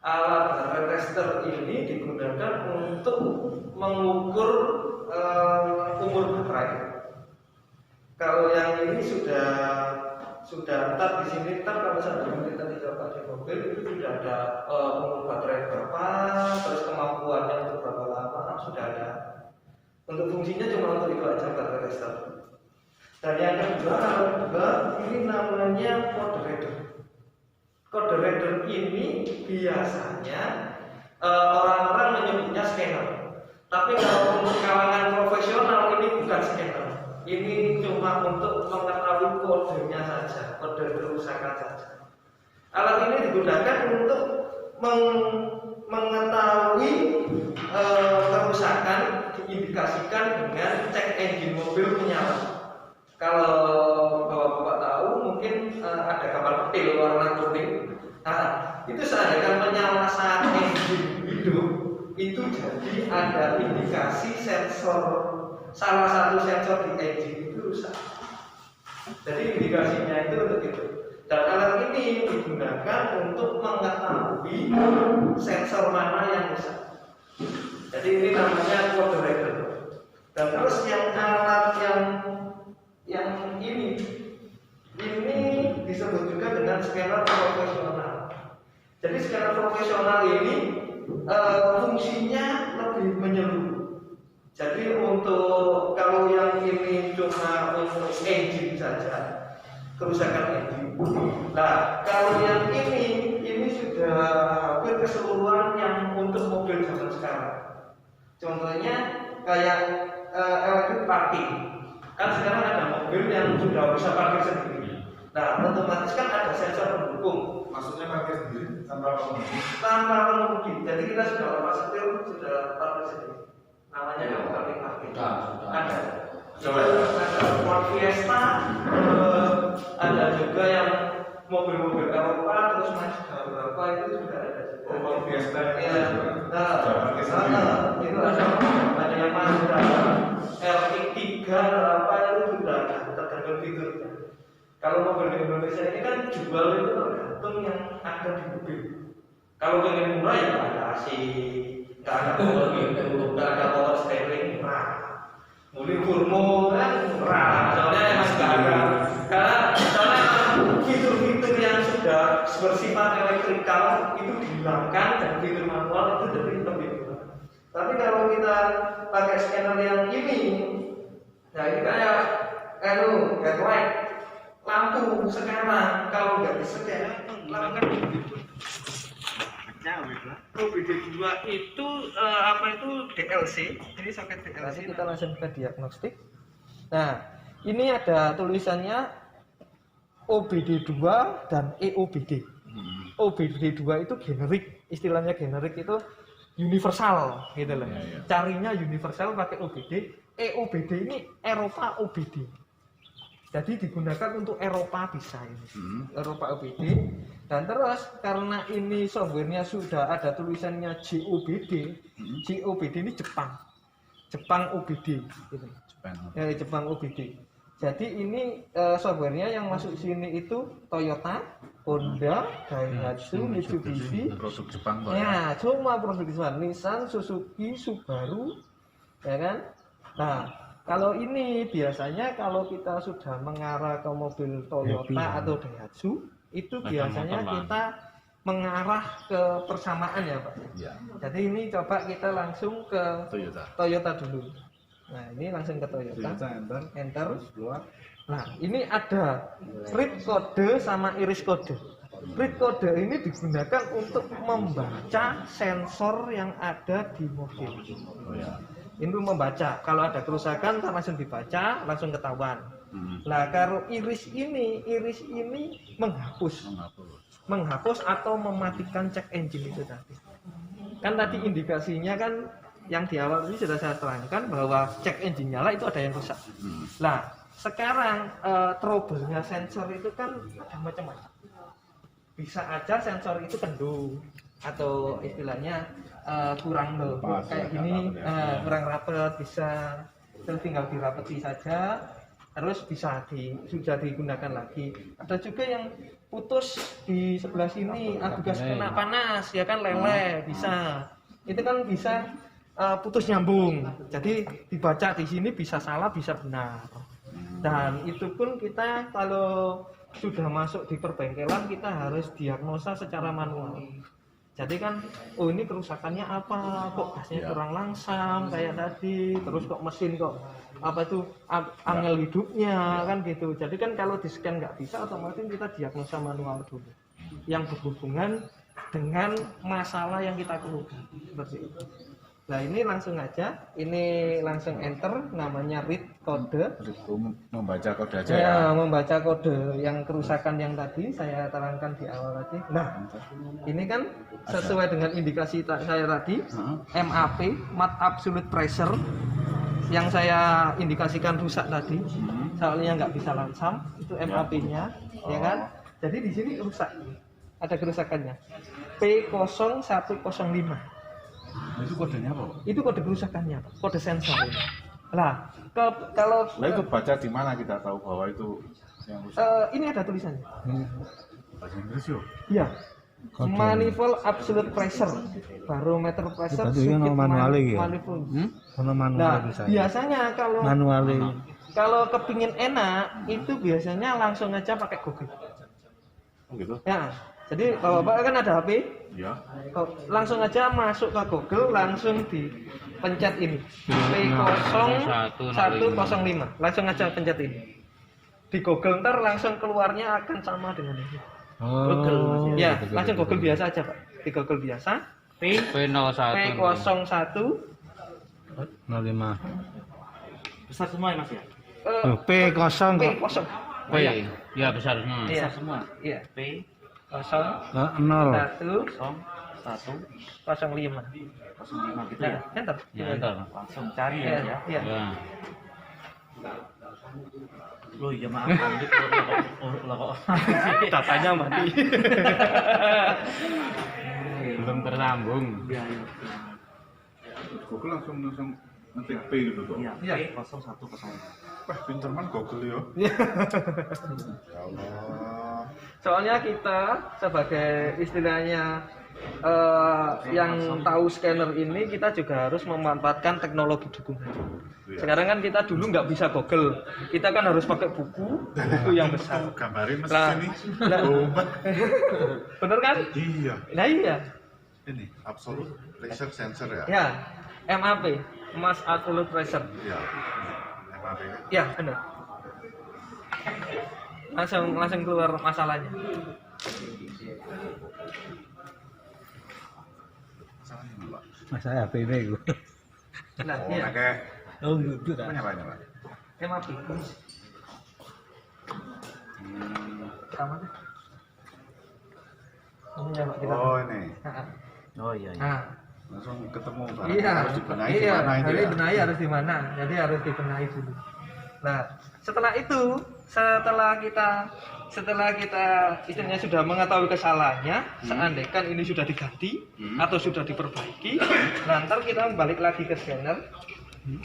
Alat heart tester ini digunakan untuk mengukur umur baterai. Kalau yang ini sudah tab di sini, tab kalau misalnya kita tidak pakai mobil itu sudah ada umur baterai berapa, terus kemampuannya untuk berapa lama sudah ada. Untuk fungsinya cuma untuk itu aja baterai tester. Dan yang kedua ini namanya code reader. Code reader ini biasanya orang-orang menyebutnya scanner. Tapi kalau untuk kalangan profesional ini bukan scanner. Ini cuma untuk mengetahui kodenya saja, kode kerusakan saja. Alat ini digunakan untuk mengetahui kerusakan diindikasikan dengan cek engine mobil menyala. Kalau bapak-bapak tahu mungkin ada kapal petil warna kuning. Nah, itu seakan menyala saat engine hidup, itu jadi ada indikasi sensor, salah satu sensor di engine itu rusak. Jadi indikasinya itu untuk itu. Dan alat ini digunakan untuk mengetahui sensor mana yang rusak. Jadi ini namanya code reader. Dan terus yang alat yang ini disebut juga dengan scanner profesional. Jadi scanner profesional ini fungsinya lebih menyeluruh. Jadi untuk kalau yang ini cuma untuk engine saja, kerusakan engine. Nah, kalau yang ini sudah hampir keseluruhan yang untuk mobil zaman sekarang. Contohnya kayak electric parking. Kan sekarang ada mobil yang sudah bisa parkir sendiri. Nah, otomatis kan ada sensor pendukung. Maksudnya parkir sendiri tanpa pengemudi? Tanpa pengemudi. Jadi kita sudah lepas setir, sudah parkir sendiri. Namanya electric parking. Ada. Coba. Ada Ford Fiesta, ada juga yang mobil-mobil Eropa, terus Mazda berapa itu sudah ada. Ford Fiesta. Iya. Itu ada yang Mazda RX3 berapa itu sudah ada, tergantung fiturnya. Kalau mobil di Indonesia ini kan jual itu tergantung yang ada di mobil. Kalau pengen murah ya ada AC, nggak ada power steering murah. Mobil Furmo kan murah, soalnya emang nggak ada. Karena soalnya fitur-fitur yang sudah bersifat elektrikal itu dihilangkan dan fitur manual itu lebih murah. Tapi kalau kita pakai scanner yang ini, nah ini kayak headlight, lampu sekarang kalau nggak bisa kayak lakukan begitu. OBD2 itu apa itu DLC, ini soket DLC. Nanti kita langsung ke diagnostik. Nah, ini ada tulisannya OBD2 dan EOBD. OBD2 itu generik, istilahnya generik itu universal gitu loh. Carinya universal pakai OBD. EOBD ini Eropa OBD. Jadi digunakan untuk Eropa bisa ini. Eropa OBD. Dan terus karena ini softwarenya sudah ada tulisannya JOBD. JOBD ini Jepang OBD gitu. Jepang OBD. Jadi ini softwarenya yang masuk sini itu Toyota, Honda, Daihatsu, Mitsubishi, produk Jepang Pak. Ya, cuma produk Jepang, Nissan, Suzuki, Subaru, ya kan? Nah, kalau ini biasanya kalau kita sudah mengarah ke mobil Toyota atau Daihatsu, itu biasanya kita mengarah ke persamaan ya Pak. Ya. Jadi ini coba kita langsung ke Toyota dulu. Nah, ini langsung ke Toyota. Enter. Nah, ini ada read kode sama iris kode. Read kode ini digunakan untuk membaca sensor yang ada di mobil. Ini membaca. Kalau ada kerusakan langsung dibaca, langsung ketahuan. Nah, kalau iris ini menghapus atau mematikan cek engine itu tadi. Kan tadi indikasinya kan yang di awal ini sudah saya terangkan bahwa cek engine nyala itu ada yang rusak. Nah, sekarang trouble-nya sensor itu kan ada macam-macam. Bisa aja sensor itu kendor atau istilahnya kurang loh, kayak gini kurang rapet, bisa terus tinggal dirapeti saja. terus sudah digunakan lagi. Ada juga yang putus di sebelah sini, gas kena panas ya kan, lele bisa. Itu kan bisa putus nyambung. Jadi dibaca di sini bisa salah bisa benar. Dan itu pun kita kalau sudah masuk di perbengkelan kita harus diagnosa secara manual. Jadi kan, oh ini kerusakannya apa? Kok gasnya kurang langsam kayak tadi, terus kok mesin kok apa itu angel hidupnya kan gitu. Jadi kan kalau di scan nggak bisa, otomatis kita diagnosa manual dulu. Yang berhubungan dengan masalah yang kita keluhkan seperti itu. Nah ini langsung aja, ini langsung enter, namanya read kode. Membaca kode aja Ya, ya. membaca kode yang kerusakan yang tadi saya terangkan di awal tadi. Nah, ini kan sesuai dengan indikasi saya tadi, MAP, Mat Absolute Pressure, yang saya indikasikan rusak tadi, soalnya nggak bisa langsam, itu MAP-nya, ya kan? Jadi di sini rusak, ada kerusakannya. P0105. Itu kodenya apa? Itu kode kerusakannya, kode sensor. Nah, kalau itu baca di mana kita tahu bahwa itu yang rusak? ini ada tulisannya. Bahasa Inggris yuk. Iya. Manifold absolute pressure, barometer pressure, Berarti kan manual iki ya? manifold. Ono manual Nah, bisa. biasanya kalau kepingin enak itu biasanya langsung aja pakai Google. Oh gitu? Ya. Jadi bapak kan ada HP, Iya. langsung aja masuk ke Google, langsung dipencet ini P0105, langsung aja pencet ini. Di Google ntar langsung keluarnya akan sama dengan ini. Google, ya langsung Google biasa aja pak. Di Google biasa, P01 05. Besar semua ya Mas ya? P0 kok. P0. Oh iya, ya besar semua. Iya. Besar semua. Iya. P 0. 01 1 05. 05 gitu Ya, ya. enter. Ya, entar langsung cari Iya, ya. iya. Ya. Loh, ya maaf lanjut kok. Datanya mati. Belum tersambung. Iya, iya. Google langsung ngetik P gitu tuh. Iya, Iya. P0105. Wah, pinter man Google ya. Iya. Ya Allah. Soalnya kita sebagai istilahnya yang tahu scanner ini, kita juga harus memanfaatkan teknologi dukungan. Iya. Sekarang kan kita dulu nggak bisa Google, kita kan harus pakai buku yang besar. Gambarin mas Lah, ini. lah. Obat. Bener kan? Iya. Nah iya, Ini absolute pressure sensor ya. ya MAP, Mass Absolute Pressure. Iya. MAP. Ya benar. Langsung keluar masalahnya. Salahnya apa? Mas saya HP ini iku. Nah, Oh, iya. pakai Oh, gitu apa nyala? MAP. Sama deh. Ini ya Pak kita. Oh, ini. Nah, Oh iya. nah. Langsung ketemu barang. Iya, Harus dibenahi iya, di mana itu harus ya? dibenahi harus di mana. Jadi harus dibenahi dulu. Nah, setelah itu, setelah kita istilahnya sudah mengetahui kesalahannya, seandainya ini sudah diganti atau sudah diperbaiki, nah, ntar kita balik lagi ke scanner,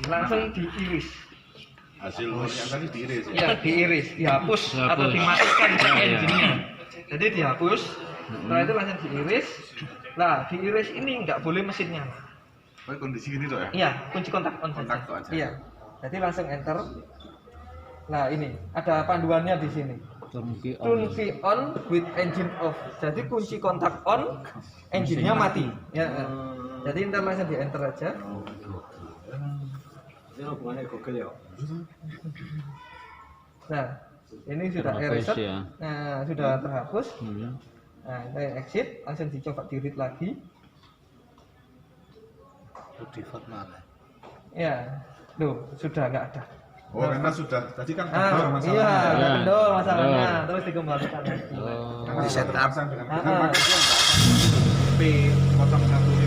langsung diiris. Hasil yang tadi diiris ya. Ya, diiris, dihapus atau dimatikan engine-nya. Jadi dihapus, setelah itu langsung diiris. Nah, diiris ini nggak boleh mesin nyala. Oh, kondisi gini tuh ya? Iya, kunci kontak on Kontak saja. aja. Iya. Jadi langsung enter. Nah, ini ada panduannya di sini. Turn key on with engine off. Jadi kunci kontak on, engine-nya mati. Ya. Jadi ntar langsung di enter aja. Ini hubungannya Google ya. Nah, ini sudah Terhapus erased. ya. Nah, sudah terhapus. Nah, saya exit, langsung dicoba di-read lagi. Default mana? Ya. Loh, sudah nggak ada. Oh, karena sudah tadi kan Ah, kendor masalahnya. iya, Ya. kendor masalahnya. Kendor. Terus dikembalikan lagi. Karena di setup dengan Ah, P015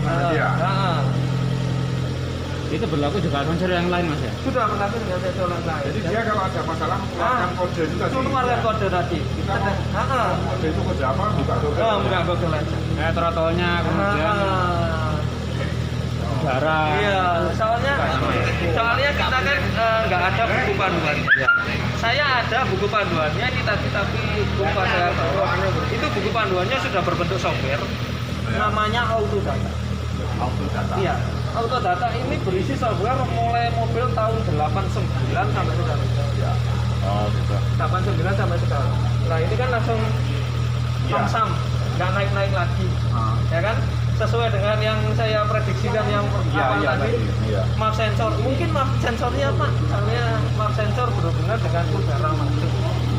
tadi ya. Itu berlaku juga sensor yang lain Mas ya? Sudah berlaku dengan sensor yang lain. Jadi dia kalau ada masalah mengeluarkan kode itu tadi. Keluarkan kode tadi. Kita mau kode itu kode apa? Buka kode. Enggak Google aja. Kayak throttle-nya kemudian udara. Iya, soalnya kita kan nggak ada buku panduannya. Saya ada buku panduannya ini tadi, tapi lupa saya bawa. Itu buku panduannya sudah berbentuk software, namanya Autodata. Autodata. Iya, Autodata ini berisi software mulai mobil tahun 89 sampai sekarang. Ya. Oh, gitu. 89 sampai sekarang. Nah ini kan langsung Iya. sam, nggak naik-naik lagi, ya kan? Sesuai dengan yang saya prediksikan yang Iya, awal iya tadi. tadi. Iya. Map sensor, mungkin map sensornya Pak, soalnya map sensor berhubungan dengan udara masuk,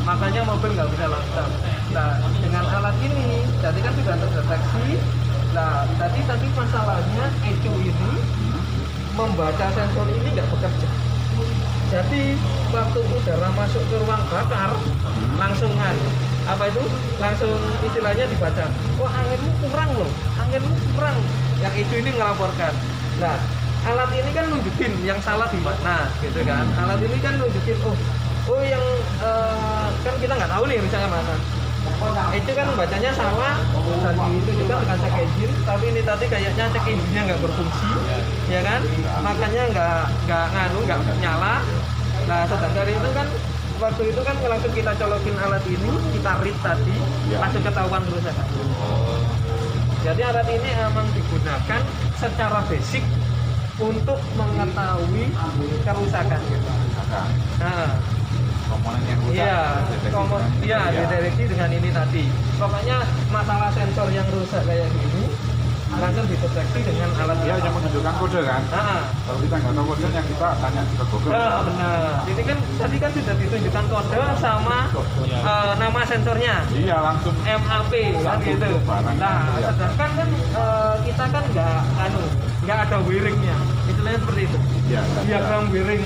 makanya mobil nggak bisa lancar. Nah dengan alat ini, jadi kan sudah terdeteksi. Nah tadi masalahnya ECU ini membaca sensor ini nggak bekerja. Jadi waktu udara masuk ke ruang bakar, langsungan apa itu? Langsung istilahnya dibaca. Wah anginmu kurang loh, anginmu kurang. Yang itu ini ngelaporkan. Nah alat ini kan nunjukin yang salah di mana, gitu kan? Alat ini kan nunjukin oh yang kan kita nggak tahu nih misalnya mana. Itu kan bacanya salah dan ditunjukkan dengan cek engine, tapi ini tadi kayaknya cek engine-nya nggak berfungsi, ya kan? Makanya nggak nyala. Nah sedangkan itu kan waktu itu kan langsung kita colokin alat ini, kita read tadi, langsung ketahuan kerusakan. Jadi alat ini emang digunakan secara basic untuk mengetahui kerusakan. Nah, Komponen yang rusak. Iya, dideteksi dengan ini tadi. Pokoknya masalah sensor yang rusak kayak gini langsung dideteksi dengan alat Dia hanya menunjukkan kode kan. Kalau kita nggak tahu kode, yang kita tanya ke Google. Benar. Ini kan tadi kan sudah ditunjukkan kode sama nama sensornya. Iya, langsung. MAP kan gitu. Nah, sedangkan kan kita kan nggak ada wiringnya. Istilahnya seperti itu. Iya. Diagram wiring.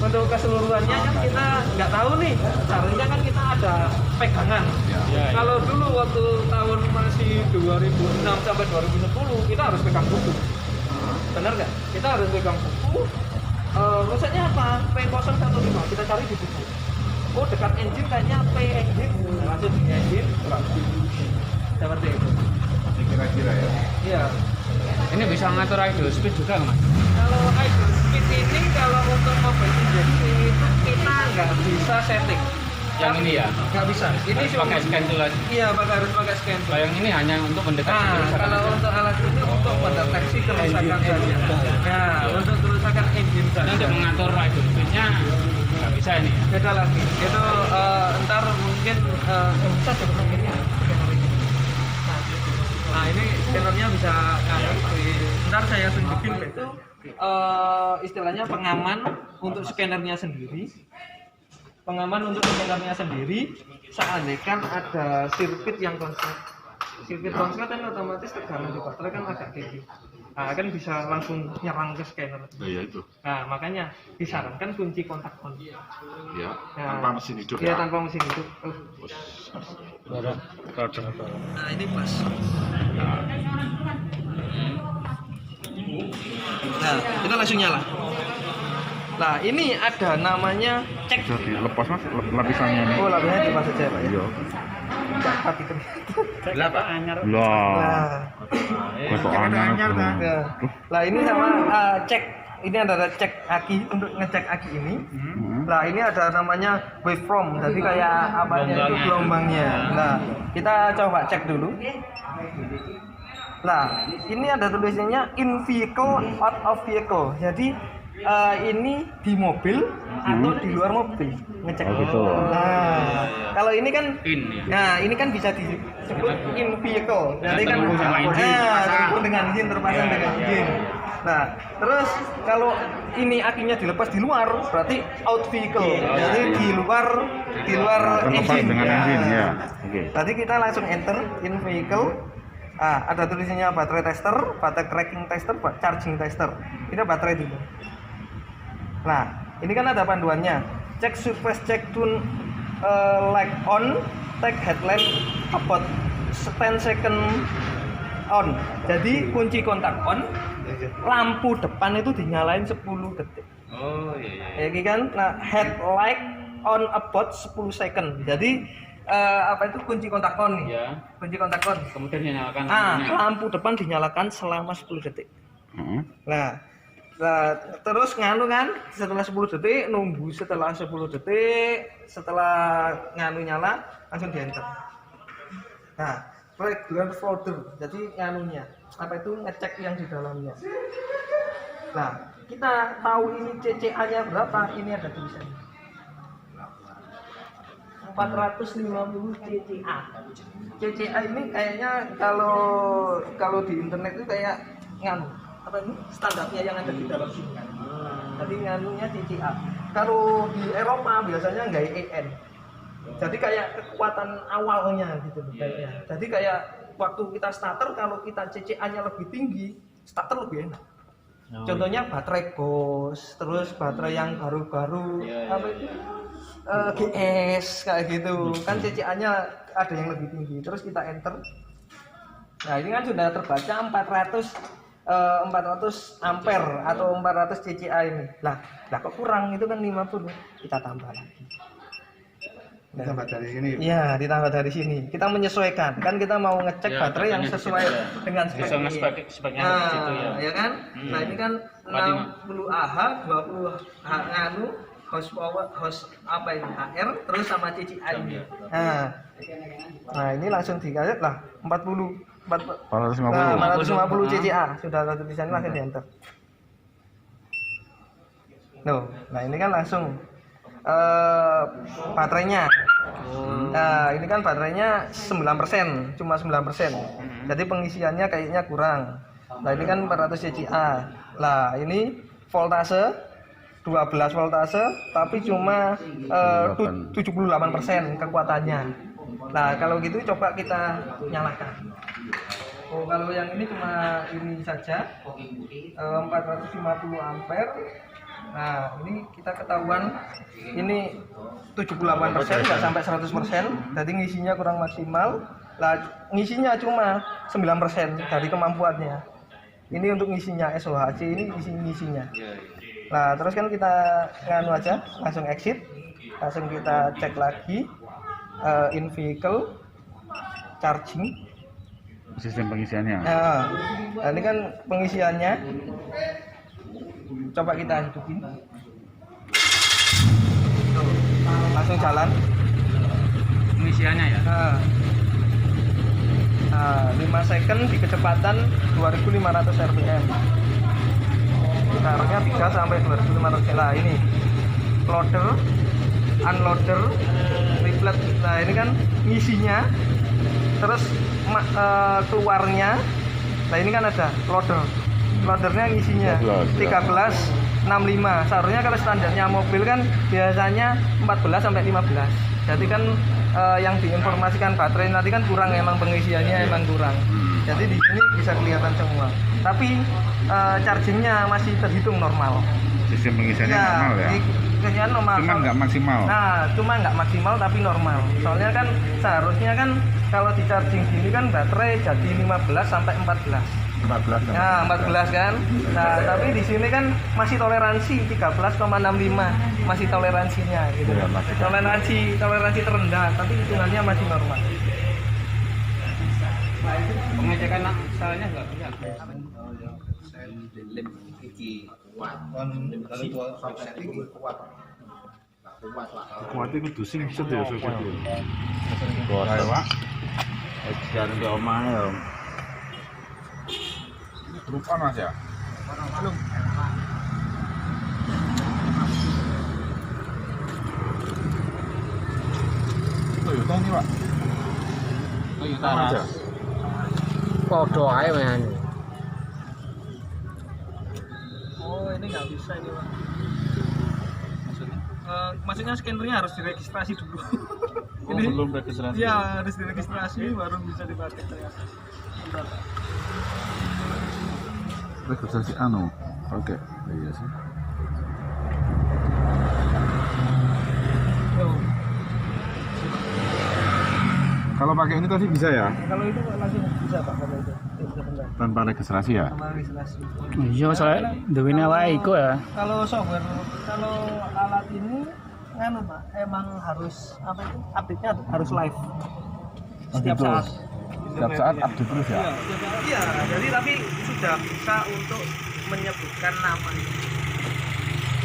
Untuk keseluruhannya kan kita nggak tahu nih. Caranya kan kita ada pegangan. Kalau dulu waktu tahun masih 2006 sampai 2010 kita harus pegang buku. Benar nggak? Kita harus pegang buku. Rusaknya apa? P015 kita cari di buku. Oh dekat engine kayaknya P engine, lanjut di engine. Seperti itu. Kira-kira ya. Iya. Ini bisa ngatur idle speed juga nggak, Mas? Kalau idle speed ini kalau untuk mobil injeksi itu kita nggak bisa setting. Yang ini ya? Nggak bisa. Ini Harus pakai scan tool aja. Iya, harus pakai scan tool. Kalau yang ini hanya untuk mendeteksi Nah, kerusakan kalau aja. untuk alat ini untuk mendeteksi kerusakan saja. Nah, untuk kerusakan engine Ini saja. untuk mengatur idle speednya nggak bisa ini ya? Beda lagi. Itu ntar mungkin bisa sebenarnya ini ya. Scanner ini. Nah, ini scannernya bisa ntar saya tunjukin itu istilahnya pengaman untuk scannernya sendiri. Pengaman untuk scannernya sendiri, seandainya ada sirkuit yang konslet. Sirkuit konslet kan otomatis tegangan di baterai kan agak tinggi. Nah, kan bisa langsung nyerang ke scanner. Iya itu. Nah, makanya disarankan kunci kontak on. Ya. Nah, Tanpa mesin hidup Iya, ya. tanpa mesin hidup. Nah, ini pas. Nah, kita langsung nyala. Nah, ini ada namanya cek. Jadi lepas mas lapisannya nih. Oh, lapisannya dipas saja, Pak ya. Iya. Dapat itu. Lah Pak, anyar. Lah. Nah, Kok anyar bro. ya. Lah ini sama cek. Ini ada cek aki untuk ngecek aki ini. Nah, ini ada namanya waveform. Jadi kayak apanya itu gelombangnya. Nah, kita coba cek dulu. Nah, ini ada tulisannya in vehicle, out of vehicle. Jadi ini di mobil atau di luar mobil ngecek gitu. Nah, kalau ini kan nah ini kan bisa disebut in vehicle. Jadi kan terhubung dengan engine, terpasang dengan engine. Nah, terus kalau ini akinya dilepas di luar berarti out vehicle. Jadi di luar engine. Dengan engine ya. Oke. Tadi kita langsung enter in vehicle. Ada tulisannya baterai tester, baterai cracking tester, charging tester. Ini baterai dulu. Nah, ini kan ada panduannya. Check surface check tune light on, take headlamp about 10 second on. Jadi kunci kontak on, lampu depan itu dinyalain 10 detik. Oh iya. Ya kan? Nah, headlight on about 10 second. Jadi apa itu kunci kontak on nih? Ya. Kunci kontak on. Kemudian dinyalakan. Lampu depan dinyalakan selama 10 detik. Nah, Nah, terus nganu kan setelah 10 detik nunggu, setelah 10 detik setelah nganu nyala langsung di enter. Nah, regular folder, jadi nganunya apa itu ngecek yang di dalamnya. Nah, kita tahu ini CCA-nya berapa, ini ada tulisannya 450 CCA. CCA ini kayaknya kalau di internet itu kayak nganu apa ini standarnya yang ada di dalam sini. Jadi nganunya CCA. Kalau di Eropa biasanya nggak EN. Jadi kayak kekuatan awalnya gitu kayaknya. Jadi kayak waktu kita starter kalau kita CCA-nya lebih tinggi, starter lebih enak. Contohnya baterai Ghost, terus baterai yang baru-baru apa itu GS kayak gitu. Kan CCA-nya ada yang lebih tinggi. Terus kita enter. Nah, ini kan sudah terbaca 400 ampere atau 400 CCA ini. Lah kok kurang, itu kan 50. Kita tambah lagi. Ditambah dari sini. Iya, ditambah dari sini. Kita menyesuaikan. Kan kita mau ngecek Ya, baterai yang sesuai dengan Bisa spek. speknya Nah, di situ ya. ya kan? Nah, ini kan 60 Ah, 20 nganu house apa ini? HR terus sama CCA ini. Nah, ini langsung dikasih lah 450 CCA sudah ada tulisannya, langsung di enter. Nah ini kan langsung baterainya. Nah ini kan baterainya 9%, cuma 9%. Jadi pengisiannya kayaknya kurang. Nah ini kan 400 CCA. Nah ini voltase 12 voltase tapi cuma 78% kekuatannya. Nah kalau gitu coba kita nyalakan. Oh kalau yang ini cuma ini saja 450 ampere. Nah ini kita ketahuan ini 78%, nggak sampai 100%. Jadi ngisinya kurang maksimal. Lah ngisinya cuma 9% dari kemampuannya. Ini untuk ngisinya SOHC, ini ngisinya. Nah terus kan kita nganu aja, langsung exit, langsung kita cek lagi in vehicle charging. Sistem pengisiannya. Nah ini kan pengisiannya. Coba kita hidupin. Tuh, langsung jalan. Pengisiannya ya. Nah, 5 second di kecepatan 2500 rpm. Jaraknya 3 sampai 2500. Nah, ini loader, unloader, triplet. Nah, ini kan ngisinya. Terus keluarnya. Nah, ini kan ada loader. Loadernya ngisinya 1365. Seharusnya kalau standarnya mobil kan biasanya 14 sampai 15. Jadi kan yang diinformasikan baterai nanti kan kurang, emang pengisiannya emang kurang. Jadi di sini bisa kelihatan semua. Tapi chargingnya masih terhitung normal. Sistem pengisiannya normal ya. Pengisian normal. Cuma nggak maksimal. Nah, cuma nggak maksimal tapi normal. Soalnya kan seharusnya kan kalau di charging gini kan baterai jadi 15 sampai 14. 14. Nah, 14 kan. Nah, tapi di sini kan masih toleransi 13,65. Masih toleransinya gitu. Ya, masih. Toleransi terendah, tapi hitungannya masih normal. Pengecekan salahnya enggak bisa. Kuat itu dusing sedih sobat. Kuat Pak. Edan di omahe ya. Lupa Mas ya? Belum. Toyota ini Pak. Toyota Aja. Podo ae men. Oh, ini nggak bisa ini, Pak. Maksudnya scannernya harus diregistrasi dulu. Oh, belum registrasi. Iya, harus diregistrasi baru bisa dipakai ternyata. Bentar. Registrasi anu. Oke. Iya sih. Tuh. Kalau pakai ini tadi bisa ya? Kalau itu langsung bisa Pak kalau itu. Bentar. Tanpa registrasi ya? Sama registrasi. Iya, soalnya duwine wae iku ya. Kalau software, kalau alat ini nganu Pak, emang harus apa itu? Update-nya harus live. Setiap gitu. saat. Setiap saat update terus ya? Iya, jadi tapi sudah bisa untuk menyebutkan nama.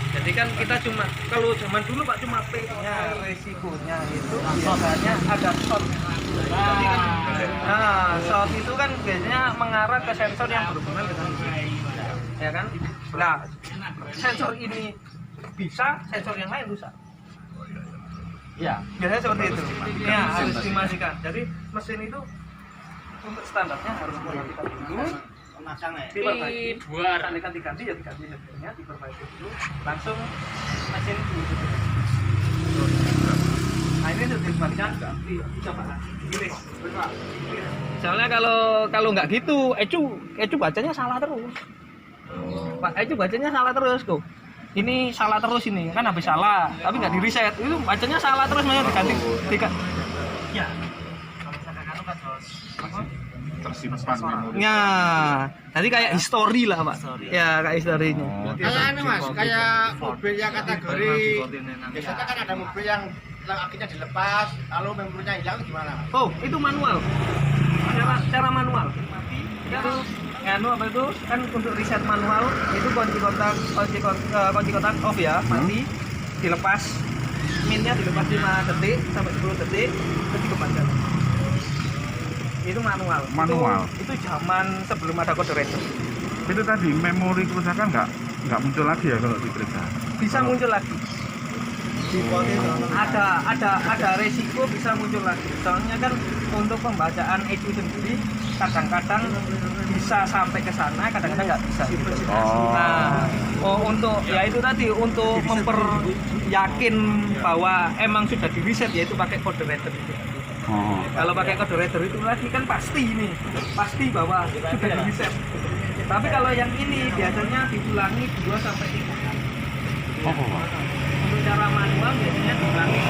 Jadi kan kita cuma, kalau zaman dulu Pak cuma P-nya, resikonya itu biasanya ada shot. Jadi kan, nah shot itu kan biasanya mengarah ke sensor yang berhubungan dengan ini, ya kan? Nah sensor ini bisa, sensor yang lain rusak. Ya, biasanya seperti itu. Ya harus dimatikan. Jadi mesin itu untuk standarnya harus diperhatikan dulu. Diperbaiki, diganti ya diganti sebenarnya, diperbaiki dulu, langsung mesin diuji. Nah ini sudah dikembalikan, dicoba gilis. Soalnya kalau nggak gitu, Ecu bacanya salah terus. Pak Ecu bacanya salah terus kok. Ini salah terus ini kan habis salah, tapi nggak di reset. Itu bacanya salah terus, makanya diganti. Ya. Kalau misalkan kan terus tersimpan memori. Ya, tadi kayak history lah Pak. Ya kayak historinya. Kayak ini Mas, kayak mobil yang kategori biasanya kan ada mobil yang akhirnya dilepas, lalu memorinya hilang gimana? Oh, itu manual. Cara manual. Itu nganu apa itu? Kan untuk reset manual itu kunci kotak off ya, mati, dilepas. Minnya dilepas 5 detik sampai 10 detik, terus dikembalikan. Itu manual. Itu zaman sebelum ada kode reset. Itu tadi memori kerusakan nggak muncul lagi ya kalau diperiksa? Bisa muncul lagi. Ada resiko bisa muncul lagi. Soalnya kan untuk pembacaan ECU sendiri kadang-kadang bisa sampai ke sana, kadang-kadang nggak bisa. Nah, untuk ya itu tadi untuk memperyakin bahwa emang sudah di reset, yaitu pakai kode reset itu. Kalau pakai kode reader itu lagi kan pasti bahwa sudah di reset. Tapi kalau yang ini biasanya diulangi 2 sampai 3 kali. Untuk cara manual biasanya diulangi.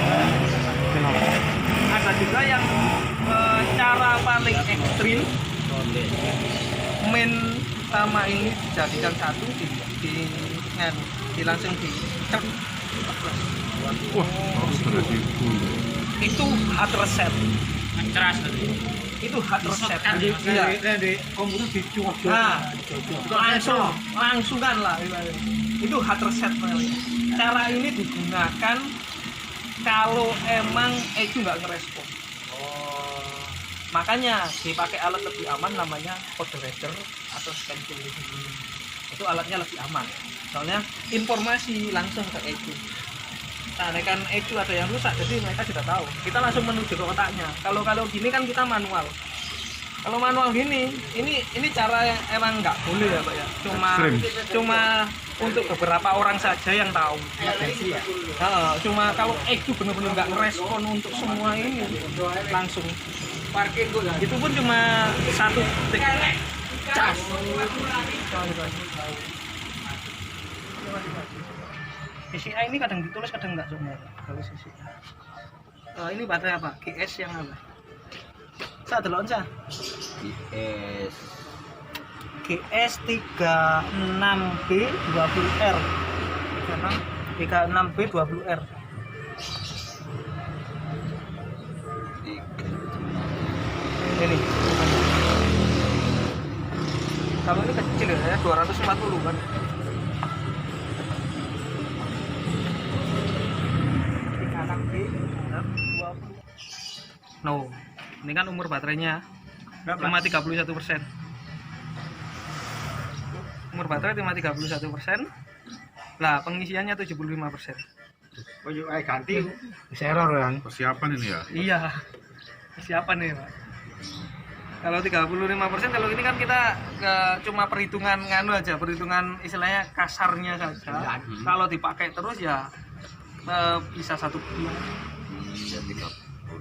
Ada juga yang cara paling ekstrim, main sama ini dijadikan satu, langsung di Sudah itu hard reset. Keras. Itu hard reset. Iya. Di komputer dicuak. Nah, langsungan lah. Itu hard reset. Cara ini digunakan kalau emang ECU nggak ngerespon. Makanya dipakai alat lebih aman namanya kode reader atau scan tool. Itu alatnya lebih aman. Soalnya informasi langsung ke ECU. Nah, kan ECU ada yang rusak, jadi mereka sudah tahu. Kita langsung menuju ke otaknya. Kalau gini kan kita manual. Kalau manual gini, ini cara yang emang nggak boleh ya Pak ya. Cuma untuk beberapa orang saja yang tahu. Cuma kalau ECU benar-benar nggak ngerespon untuk semua ini, langsung parkir. Itu pun cuma 1 detik. Cas. PCI ini kadang ditulis, kadang enggak semua. Kalau PCI. Ini baterai apa? GS yang apa? Saya delok aja. GS 36B 20R. 36B 20R. Ini. Kalau ini kecil ya, 240 kan. No, ini kan umur baterainya cuma 31%. Umur baterai cuma 31%. Lah, pengisiannya 75%. Oh, yuk ganti. Error kan. Persiapan ini ya? Iya. Persiapan nih, Pak. Kalau 35%, kalau ini kan kita cuma perhitungan nganu aja, perhitungan istilahnya kasarnya saja. Kalau dipakai terus ya bisa 1 bulan.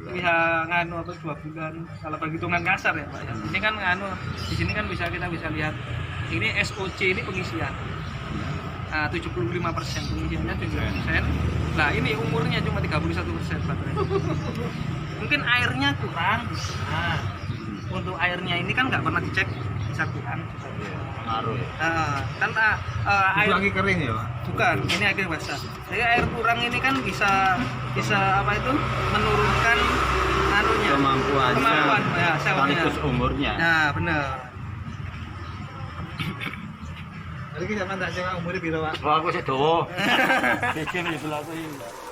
Bisa nganu apa 2 bulan kalau perhitungan kasar ya Pak ya. Ini kan nganu di sini kan kita bisa lihat ini SOC ini pengisian. 75% pengisiannya 7%. Nah, ini umurnya cuma 31% baterai. Mungkin airnya kurang. Nah, untuk airnya ini kan nggak pernah dicek, bisa kurang. Pengaruh ya? Kan air lagi kering ya Pak? Bukan, ini air basah. Jadi air kurang ini kan bisa apa itu menurunkan anunya, kemampuan ya, selnya. Sekaligus umurnya. Nah, benar. Iki sampean tak sing umure piro, Pak? Wah, aku sik dawa. Siji di belakang iki.